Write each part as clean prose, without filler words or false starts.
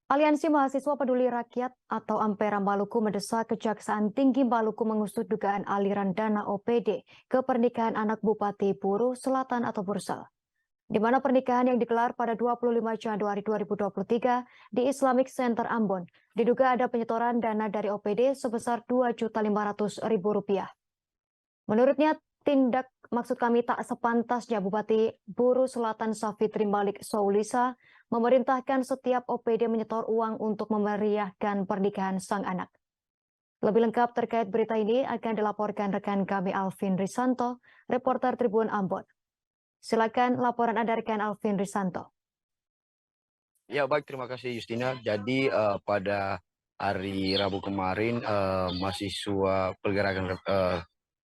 Aliansi Mahasiswa Peduli Rakyat atau Ampera Maluku mendesak Kejaksaan Tinggi Maluku mengusut dugaan aliran dana OPD ke pernikahan anak Bupati Buru Selatan atau Bursel, di mana pernikahan yang digelar pada 25 Januari 2023 di Islamic Center Ambon diduga ada penyetoran dana dari OPD sebesar Rp2.500.000. Menurutnya, maksud kami tak sepantasnya Bupati Buru Selatan Safitri Malik Soulisa memerintahkan setiap OPD menyetor uang untuk memeriahkan pernikahan sang anak. Lebih lengkap terkait berita ini akan dilaporkan rekan kami Alvin Risanto, reporter Tribun Ambon. Silakan laporan Anda rekan Alvin Risanto. Ya baik, terima kasih Justina. Jadi pada hari Rabu kemarin mahasiswa pergerakan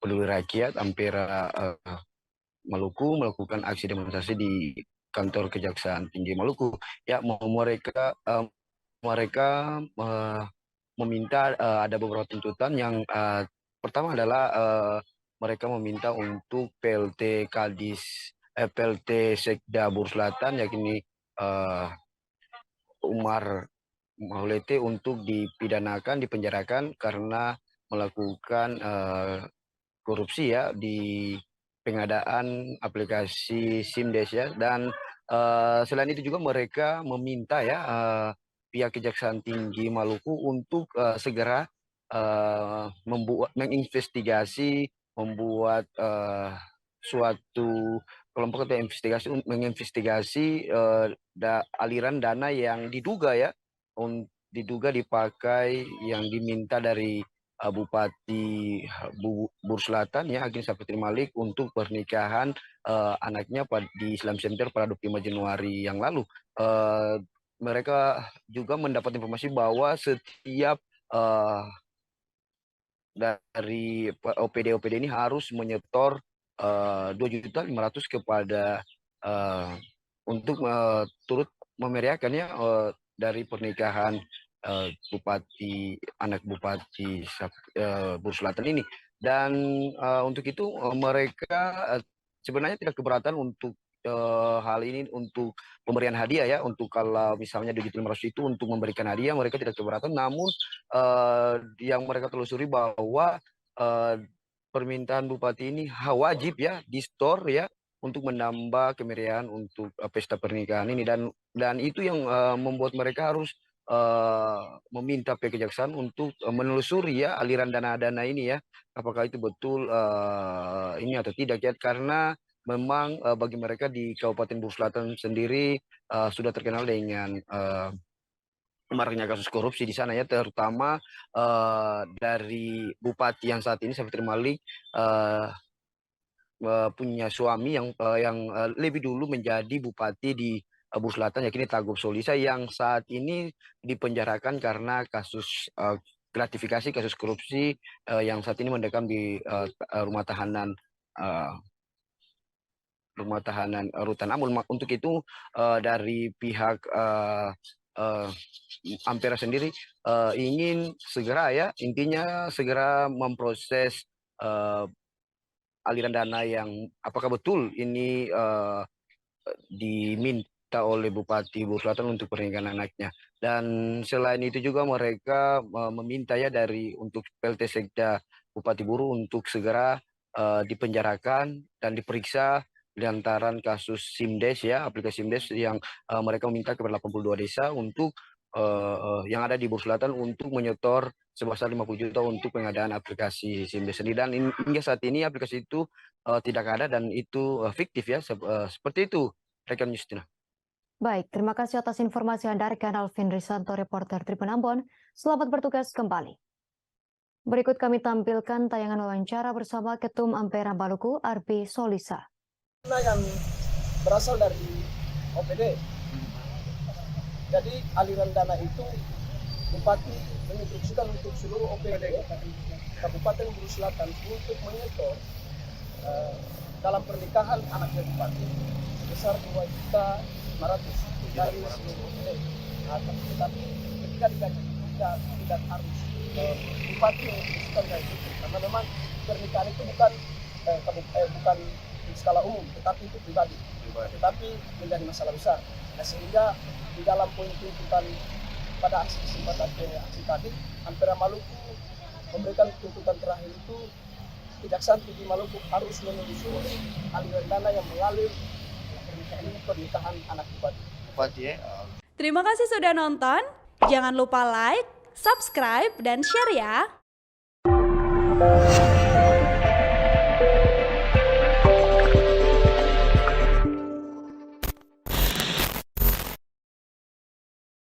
peduli rakyat Ampera Maluku melakukan aksi demonstrasi di kantor Kejaksaan Tinggi Maluku. Ya, mereka meminta ada beberapa tuntutan yang pertama adalah mereka meminta untuk PLT Sekda Buru Selatan yakni Umar Maulete untuk dipenjarakan karena melakukan korupsi ya di pengadaan aplikasi SIMDes ya. Dan selain itu juga mereka meminta ya pihak Kejaksaan Tinggi Maluku untuk segera membuat suatu kelompok atau menginvestigasi aliran dana yang diduga dipakai yang diminta dari Bupati Buru Selatan ya Ageng Safitri Malik untuk pernikahan anaknya di Islam Center pada 25 Januari yang lalu. Mereka juga mendapat informasi bahwa setiap dari OPD ini harus menyetor 2.500.000 kepada untuk turut memeriahkan ya dari pernikahan anak Bupati Buru Selatan ini. Dan untuk itu mereka sebenarnya tidak keberatan untuk hal ini untuk pemberian hadiah ya, untuk kalau misalnya 2.500.000 itu untuk memberikan hadiah mereka tidak keberatan. Namun yang mereka telusuri bahwa permintaan Bupati ini wajib ya di store ya untuk menambah kemeriahan untuk pesta pernikahan ini, dan itu yang membuat mereka harus meminta pihak kejaksaan untuk menelusuri ya aliran dana-dana ini ya, apakah itu betul ini atau tidak ya, karena memang bagi mereka di Kabupaten Buru Selatan sendiri sudah terkenal dengan maraknya kasus korupsi di sana ya, terutama dari Bupati yang saat ini Safitri Malik punya suami yang lebih dulu menjadi bupati di Buru Selatan yakni Tagub Solisa, yang saat ini dipenjarakan karena kasus gratifikasi, kasus korupsi yang saat ini mendekam di rumah tahanan rutan Ambon. Untuk itu dari pihak Ampera sendiri ingin segera ya, intinya segera memproses aliran dana yang apakah betul ini diminta oleh Bupati Buru Selatan untuk pernikahan anaknya. Dan selain itu juga mereka meminta ya untuk PLT Sekda Bupati Buru untuk segera dipenjarakan dan diperiksa lantaran kasus SIMDes ya, aplikasi SIMDes yang mereka meminta kepada 82 desa untuk yang ada di Buru Selatan untuk menyetor sebesar 50 juta untuk pengadaan aplikasi SIMDes sendiri. Dan hingga saat ini aplikasi itu tidak ada dan itu fiktif ya, seperti itu rekan Justina. Baik, terima kasih atas informasi Anda rekan Alvin Risanto, reporter Tribun Ambon. Selamat bertugas kembali. Berikut kami tampilkan tayangan wawancara bersama Ketum Ampera Maluku, Arbi Solisa. Yang berasal dari OPD. Jadi aliran dana itu Bupati menginstruksikan untuk seluruh OPD Kabupaten Buru Selatan untuk menyetor dalam pernikahan anaknya Bupati sebesar 2.500.000 dari seluruh OPD. Tetapi ketika digaji tidak harus Bupati menginstruksikan kayak itu, karena memang pernikahan itu bukan di skala umum, tetapi itu pribadi. Tetapi menjadi masalah besar. Nah, sehingga di dalam poin tuntutan pada kesempatan aksi tadi, Ampera Maluku memberikan tuntutan terakhir itu Kejaksaan Tinggi Maluku harus menelusuri aliran dana yang mengalir pernikahan anak bupati. Terima kasih sudah nonton. Jangan lupa like, subscribe, dan share ya.